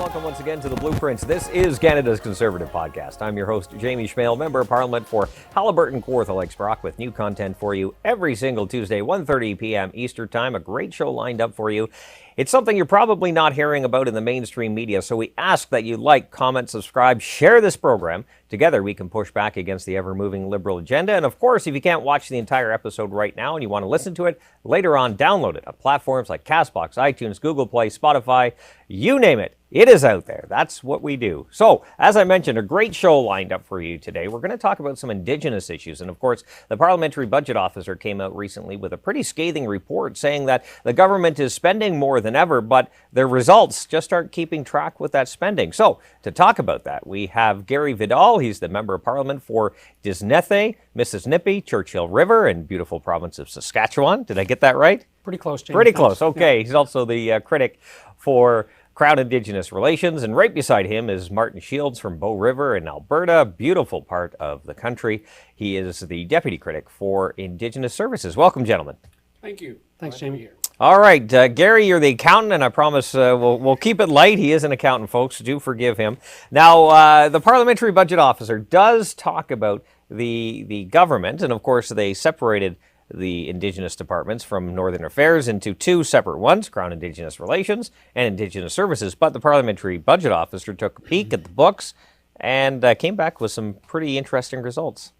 welcome once again to The Blueprints. This is Canada's Conservative Podcast. I'm your host, Jamie Schmale, Member of Parliament for Haliburton, Kawartha Lakes, Brock, with new content for you every single Tuesday, 1:30 p.m. Eastern Time. A great show lined up for you. It's something you're probably not hearing about in the mainstream media, so we ask that you like, comment, subscribe, share this program. Together, we can push back against the ever-moving Liberal agenda. And of course, if you can't watch the entire episode right now and you want to listen to it later on, download it on platforms like CastBox, iTunes, Google Play, Spotify, you name it. It is out there. That's what we do. So, as I mentioned, a great show lined up for you today. We're going to talk about some Indigenous issues. And of course, the Parliamentary Budget Officer came out recently with a pretty scathing report saying that the government is spending more than ever, but their results just aren't keeping track with that spending. So, to talk about that, we have Gary Vidal. He's the Member of Parliament for Desnethé, Missinippi, Churchill River, and beautiful province of Saskatchewan. Did I get that right? Pretty close, James. Pretty close. Okay. Yeah. He's also the critic for Crown-Indigenous relations, and right beside him is Martin Shields from Bow River in Alberta, beautiful part of the country. He is the deputy critic for Indigenous Services. Welcome, gentlemen. Thank you. Thanks, Jamie. All right, Gary, you're the accountant, and I promise we'll keep it light. He is an accountant, folks. Do forgive him. Now, the Parliamentary Budget Officer does talk about the government, and of course, they separated the Indigenous departments from Northern Affairs into two separate ones, Crown-Indigenous Relations and Indigenous Services. But the Parliamentary Budget Officer took a peek at the books and came back with some pretty interesting results.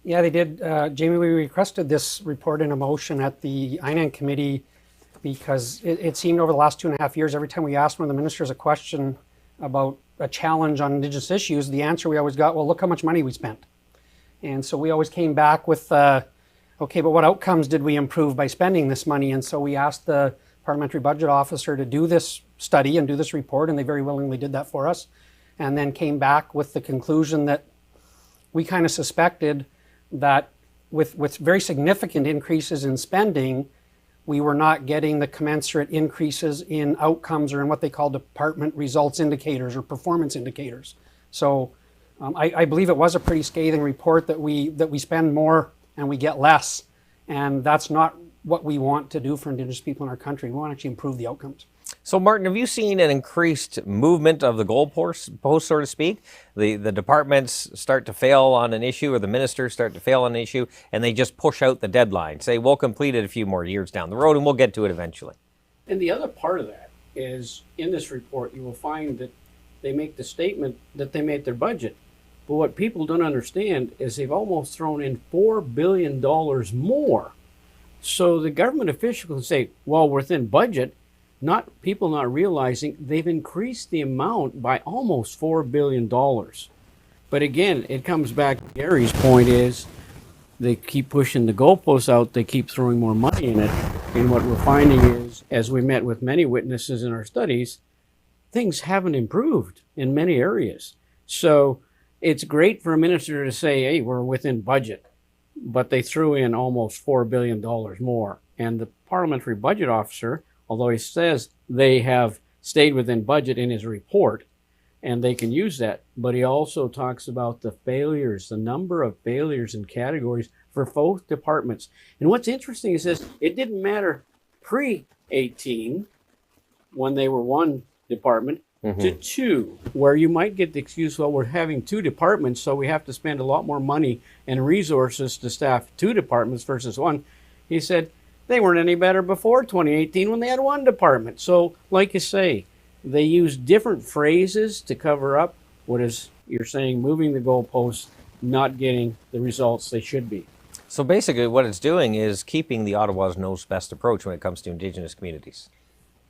Yeah, they did. Jamie, we requested this report in a motion at the INAN committee because it seemed over the last 2.5 years, every time we asked one of the ministers a question about a challenge on Indigenous issues, the answer we always got, well, look how much money we spent. And so we always came back with, okay, but what outcomes did we improve by spending this money? And so we asked the Parliamentary Budget Officer to do this study and do this report, and they very willingly did that for us, and then came back with the conclusion that we kind of suspected that with very significant increases in spending, we were not getting the commensurate increases in outcomes or in what they call department results indicators or performance indicators. So I believe it was a pretty scathing report that we spend more and we get less. And that's not what we want to do for Indigenous people in our country. We want to actually improve the outcomes. So, Martin, have you seen an increased movement of the goalposts, so to speak? The departments start to fail on an issue, or the ministers start to fail on an issue, and they just push out the deadline. Say, we'll complete it a few more years down the road, and we'll get to it eventually. And the other part of that is, in this report, you will find that they make the statement that they made their budget. But what people don't understand is they've almost thrown in $4 billion more. So the government official can say, well, we're within budget, people not realizing they've increased the amount by almost $4 billion. But again, it comes back to Gary's point is they keep pushing the goalposts out, they keep throwing more money in it. And what we're finding is, as we met with many witnesses in our studies, things haven't improved in many areas. So it's great for a minister to say, hey, we're within budget, but they threw in almost $4 billion more. And the Parliamentary Budget Officer, although he says they have stayed within budget in his report, and they can use that, but he also talks about the failures, the number of failures in categories for both departments. And what's interesting is this, it didn't matter pre-18, when they were one department, to two, where you might get the excuse, well, we're having two departments, so we have to spend a lot more money and resources to staff two departments versus one. He said they weren't any better before 2018 when they had one department. So, like you say, they use different phrases to cover up what is, you're saying, moving the goalposts, not getting the results they should be. So basically what it's doing is keeping the Ottawa's knows best approach when it comes to Indigenous communities.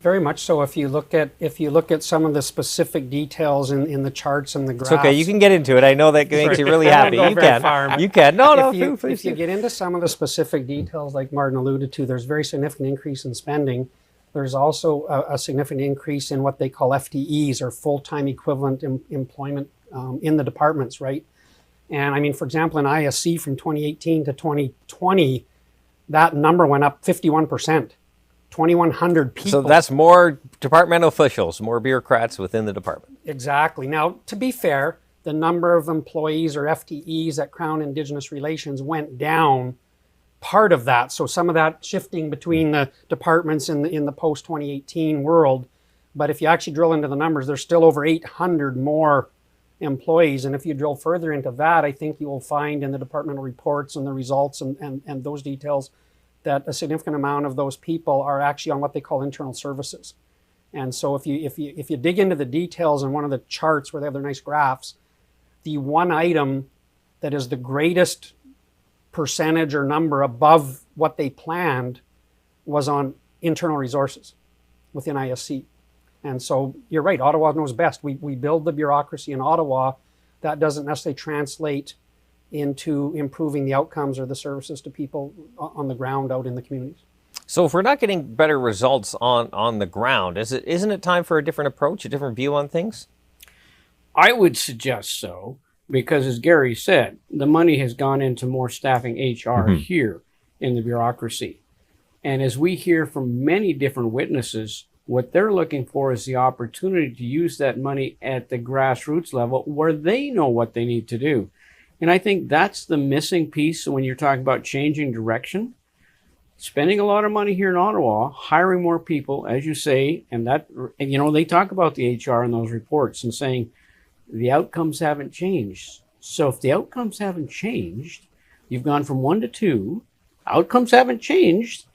Very much so. If you look at some of the specific details in the charts and the graphs. It's okay. You can get into it. I know that makes you really happy. You can. You can. No, if you get into some of the specific details, like Martin alluded to, there's very significant increase in spending. There's also a significant increase in what they call FTEs, or full-time equivalent employment in the departments, right? And I mean, for example, in ISC from 2018 to 2020, that number went up 51%. 2,100 people. So that's more departmental officials, more bureaucrats within the department. Exactly. Now, to be fair, the number of employees or FTEs at Crown-Indigenous Relations went down, part of that. So some of that shifting between the departments in the post-2018 world But if you actually drill into the numbers, there's still over 800 more employees. And if you drill further into that, I think you will find in the departmental reports and the results and those details that a significant amount of those people are actually on what they call internal services. And so if you dig into the details in one of the charts where they have their nice graphs, the one item that is the greatest percentage or number above what they planned was on internal resources within ISC. And so you're right, Ottawa knows best. We build the bureaucracy in Ottawa. That doesn't necessarily translate into improving the outcomes or the services to people on the ground out in the communities. So if we're not getting better results on the ground, isn't it time for a different approach, a different view on things? I would suggest so, because as Gary said, the money has gone into more staffing HR here in the bureaucracy. And as we hear from many different witnesses, what they're looking for is the opportunity to use that money at the grassroots level where they know what they need to do. And I think that's the missing piece when you're talking about changing direction. Spending a lot of money here in Ottawa, hiring more people, as you say, and they talk about the HR in those reports and saying the outcomes haven't changed. So if the outcomes haven't changed, you've gone from 1 to 2, outcomes haven't changed,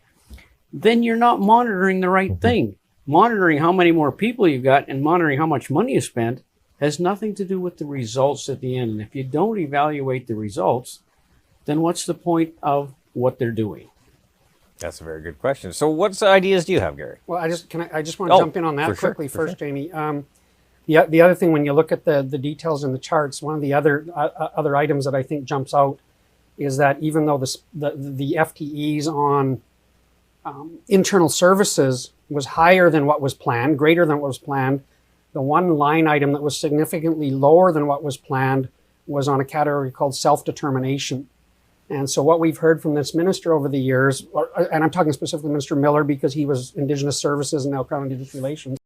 then you're not monitoring the right thing. Monitoring how many more people you've got and monitoring how much money you spent has nothing to do with the results at the end. And if you don't evaluate the results, then what's the point of what they're doing? That's a very good question. So what ideas do you have, Gary? Well, I just want to jump in on that quickly first, Jamie. The other thing, when you look at the details in the charts, one of the other items that I think jumps out is that even though the FTEs on internal services was higher than what was planned, greater than what was planned, the one line item that was significantly lower than what was planned was on a category called self-determination. And so what we've heard from this minister over the years, and I'm talking specifically Minister Miller because he was Indigenous Services and now Crown-Indigenous Relations,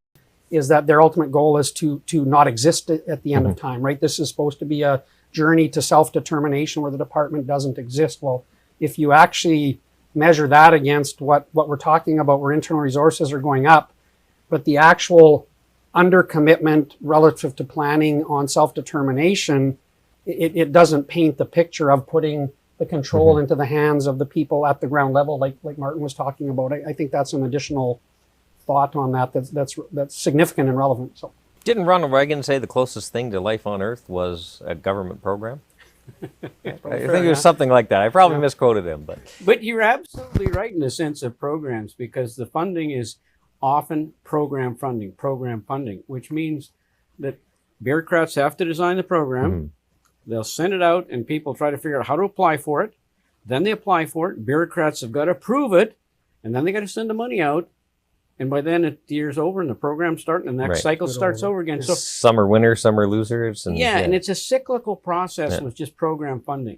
is that their ultimate goal is to not exist at the end of time, right? This is supposed to be a journey to self-determination where the department doesn't exist. Well, if you actually measure that against what we're talking about, where internal resources are going up, but the actual undercommitment relative to planning on self-determination, it doesn't paint the picture of putting the control into the hands of the people at the ground level, like Martin was talking about. I think that's an additional thought on that's significant and relevant. So, didn't Ronald Reagan say the closest thing to life on Earth was a government program? I think it was something like that. I probably misquoted him, but you're absolutely right in the sense of programs, because the funding is often program funding, which means that bureaucrats have to design the program. They'll send it out and people try to figure out how to apply for it. Then they apply for it. Bureaucrats have got to approve it, and then they got to send the money out. And by then the year's over and the program's starting, and the next cycle starts over again. So some are winners, some are losers. And it's a cyclical process with just program funding,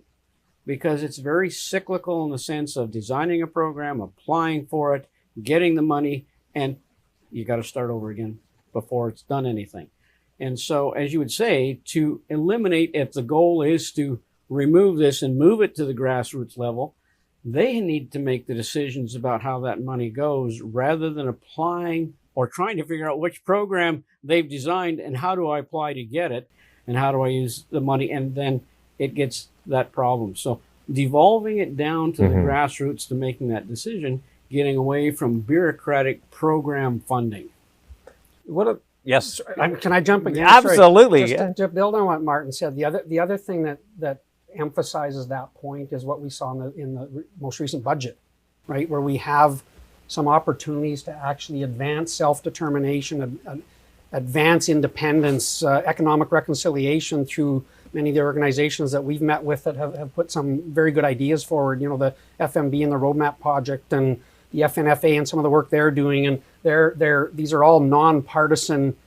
because it's very cyclical in the sense of designing a program, applying for it, getting the money, and you got to start over again before it's done anything. And so, as you would say, to eliminate, if the goal is to remove this and move it to the grassroots level, they need to make the decisions about how that money goes, rather than applying or trying to figure out which program they've designed and how do I apply to get it and how do I use the money, and then it gets that problem. So devolving it down to the grassroots to making that decision, getting away from bureaucratic program funding. Yes. Can I jump again? Absolutely. Just to build on what Martin said, the other thing that emphasizes that point is what we saw in the most recent budget, right? Where we have some opportunities to actually advance self-determination, advance independence, economic reconciliation through many of the organizations that we've met with that have put some very good ideas forward. You know, the FMB and the Roadmap Project and the FNFA and some of the work they're doing. And these are all nonpartisan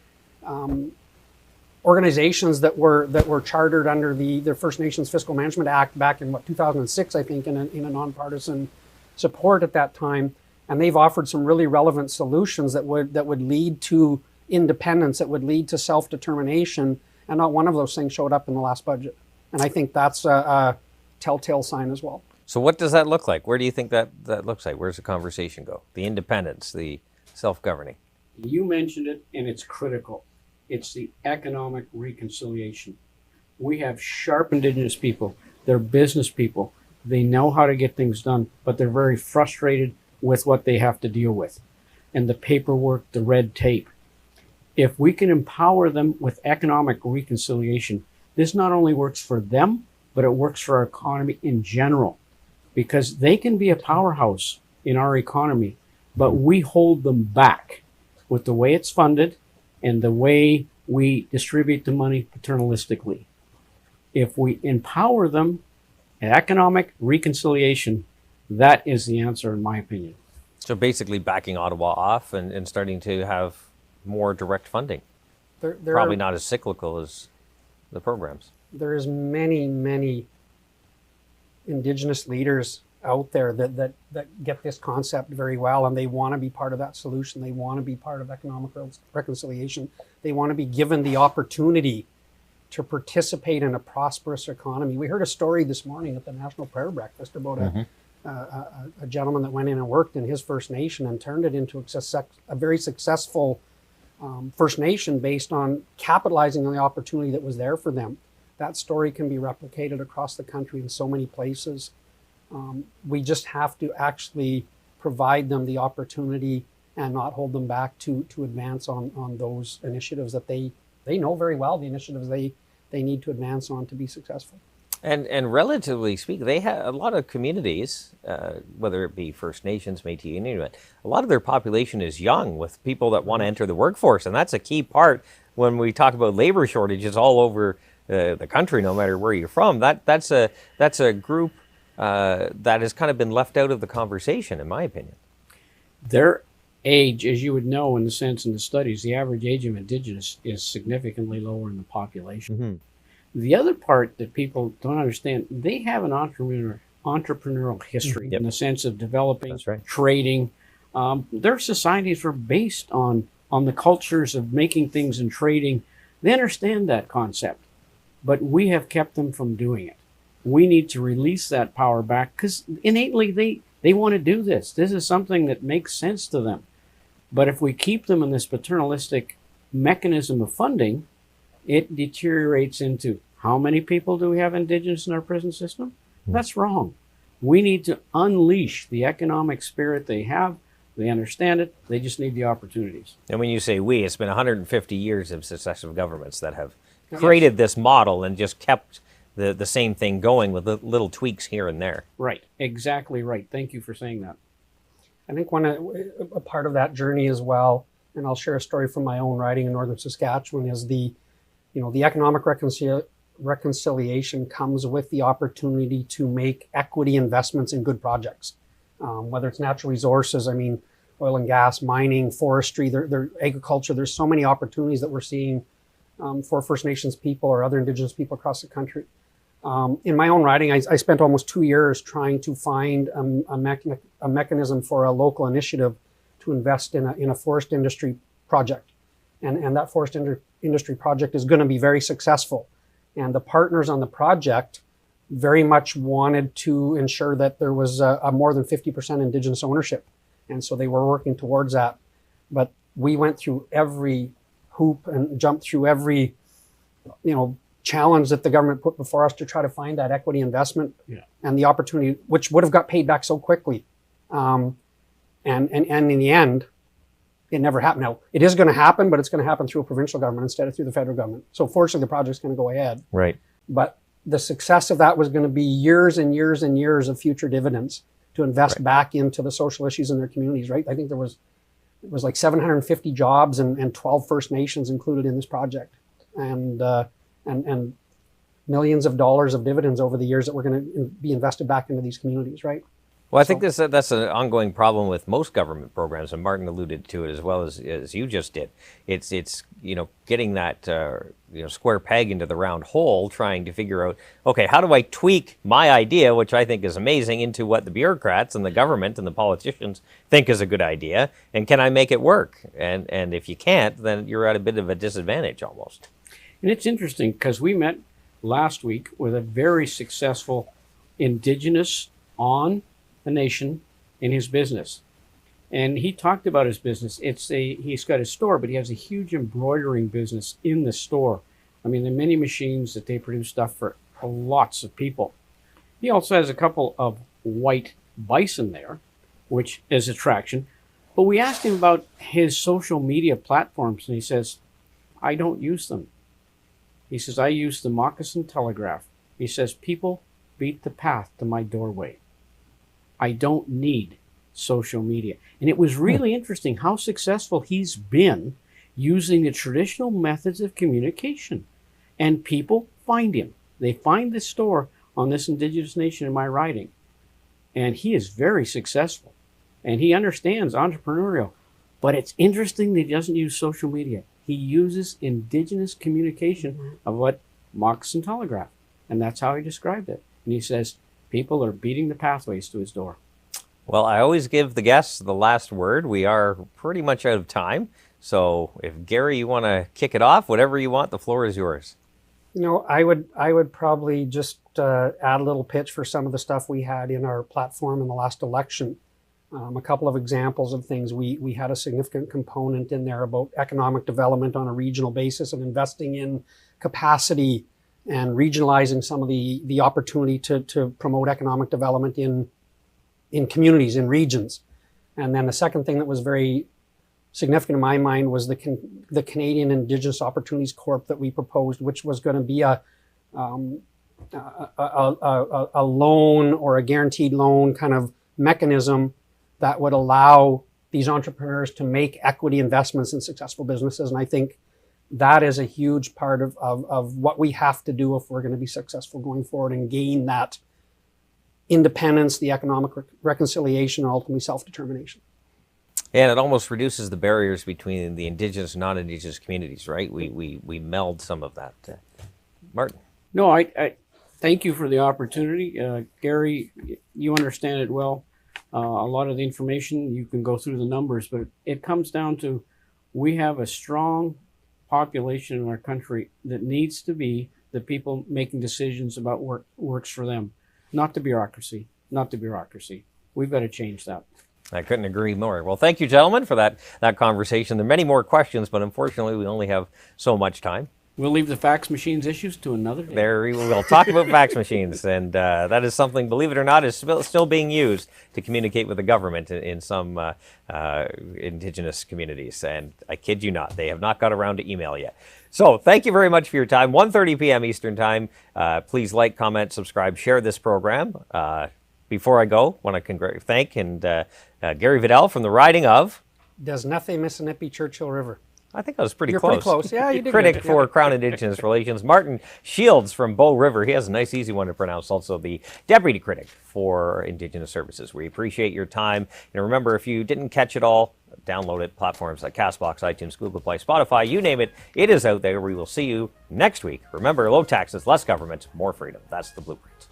organizations that were chartered under the First Nations Fiscal Management Act back in 2006, I think, in a nonpartisan support at that time, and they've offered some really relevant solutions that would lead to independence, that would lead to self-determination, and not one of those things showed up in the last budget. And I think that's a telltale sign as well. So what does that look like? Where do you think that looks like? Where's the conversation go? The independence, the self-governing? You mentioned it, and it's critical. It's the economic reconciliation. We have sharp Indigenous people. They're business people. They know how to get things done, but they're very frustrated with what they have to deal with and the paperwork, the red tape. If we can empower them with economic reconciliation, this not only works for them, but it works for our economy in general, because they can be a powerhouse in our economy, but we hold them back with the way it's funded and the way we distribute the money paternalistically. If we empower them, economic reconciliation, that is the answer, in my opinion. So basically backing Ottawa off and starting to have more direct funding. There Probably not as cyclical as the programs. There's many Indigenous leaders out there that get this concept very well, and they want to be part of that solution. They want to be part of economic reconciliation. They want to be given the opportunity to participate in a prosperous economy. We heard a story this morning at the National Prayer Breakfast about a gentleman that went in and worked in his First Nation and turned it into a very successful First Nation based on capitalizing on the opportunity that was there for them. That story can be replicated across the country in so many places. We just have to actually provide them the opportunity and not hold them back to advance on those initiatives that they know very well, the initiatives they need to advance on to be successful. And relatively speaking, they have a lot of communities, whether it be First Nations, Métis, Inuit, a lot of their population is young, with people that want to enter the workforce. And that's a key part when we talk about labor shortages all over the country, no matter where you're from. That's a group that has kind of been left out of the conversation, in my opinion. Their age, as you would know in the sense in the studies, the average age of Indigenous is significantly lower in the population. Mm-hmm. The other part that people don't understand, they have an entrepreneurial history in the sense of developing, trading. Their societies were based on the cultures of making things and trading. They understand that concept, but we have kept them from doing it. We need to release that power back, because innately they want to do this. This is something that makes sense to them. But if we keep them in this paternalistic mechanism of funding, it deteriorates into how many people do we have Indigenous in our prison system? That's wrong. We need to unleash the economic spirit they have. They understand it. They just need the opportunities. And when you say we, it's been 150 years of successive governments that have created this model and just kept the same thing going with little tweaks here and there. Right. Exactly right. Thank you for saying that. I think a part of that journey as well, and I'll share a story from my own riding in northern Saskatchewan, is the economic reconciliation comes with the opportunity to make equity investments in good projects, whether it's natural resources, oil and gas, mining, forestry, their agriculture. There's so many opportunities that we're seeing for First Nations people or other Indigenous people across the country. In my own riding, I spent almost 2 years trying to find a mechanism for a local initiative to invest in a forest industry project. And that forest industry project is going to be very successful. And the partners on the project very much wanted to ensure that there was a more than 50% Indigenous ownership. And so they were working towards that. But we went through every hoop and jumped through every, challenge that the government put before us to try to find that equity investment and the opportunity, which would have got paid back so quickly. And in the end, it never happened. Now, it is going to happen, but it's going to happen through a provincial government instead of through the federal government. So fortunately, the project's going to go ahead. Right. But the success of that was going to be years and years and years of future dividends to invest back into the social issues in their communities, right? I think it was like 750 jobs and 12 First Nations included in this project. And millions of dollars of dividends over the years that were going to be invested back into these communities, right? Well, I think that's an ongoing problem with most government programs, and Martin alluded to it as well as you just did. It's getting that square peg into the round hole, trying to figure out, okay, how do I tweak my idea, which I think is amazing, into what the bureaucrats and the government and the politicians think is a good idea, and can I make it work? And if you can't, then you're at a bit of a disadvantage almost. And it's interesting because we met last week with a very successful Indigenous on a nation in his business. And he talked about his business. He's got a store, but he has a huge embroidering business in the store. I mean, there are many machines that they produce stuff for lots of people. He also has a couple of white bison there, which is attraction. But we asked him about his social media platforms, and he says, I don't use them. He says, I use the Moccasin Telegraph. He says, people beat the path to my doorway. I don't need social media. And it was really interesting how successful he's been using the traditional methods of communication. And people find him. They find the store on this Indigenous nation in my riding. And he is very successful. And he understands entrepreneurial. But it's interesting that he doesn't use social media. He uses Indigenous communication of what Moccasin Telegraph. And that's how he described it. And he says, people are beating the pathways to his door. Well, I always give the guests the last word. We are pretty much out of time. So if Gary, you want to kick it off, whatever you want, the floor is yours. You know, I would probably just add a little pitch for some of the stuff we had in our platform in the last election. A couple of examples of things. We had a significant component in there about economic development on a regional basis and investing in capacity and regionalizing some of the opportunity to promote economic development in communities, in regions. And then the second thing that was very significant in my mind was the Canadian Indigenous Opportunities Corp that we proposed, which was going to be a loan or a guaranteed loan kind of mechanism that would allow these entrepreneurs to make equity investments in successful businesses. And I think that is a huge part of what we have to do if we're going to be successful going forward and gain that independence, the economic reconciliation, and ultimately self-determination. And it almost reduces the barriers between the Indigenous and non-Indigenous communities, right? We meld some of that. Martin? No, I thank you for the opportunity. Gary, you understand it well. A lot of the information, you can go through the numbers, but it comes down to we have a strong population in our country that needs to be the people making decisions about what works for them. Not the bureaucracy, not the bureaucracy. We've got to change that. I couldn't agree more. Well, thank you, gentlemen, for that conversation. There are many more questions, but unfortunately, we only have so much time. We'll leave the fax machines issues to another day. There we will talk about fax machines, and that is something, believe it or not, is still being used to communicate with the government in some Indigenous communities. And I kid you not, they have not got around to email yet. So thank you very much for your time. 1:30 p.m. Eastern Time. Please like, comment, subscribe, share this program. Before I go, I want to thank Gary Vidal from the riding of Desnethé, Missinippi, Churchill River. I think I was pretty You're close. pretty close. Yeah, you did. Critic good. for Crown-Indigenous Relations. Martin Shields from Bow River. He has a nice, easy one to pronounce. Also the Deputy Critic for Indigenous Services. We appreciate your time. And remember, if you didn't catch it all, download it. Platforms like CastBox, iTunes, Google Play, Spotify, you name it. It is out there. We will see you next week. Remember, low taxes, less government, more freedom. That's the blueprint.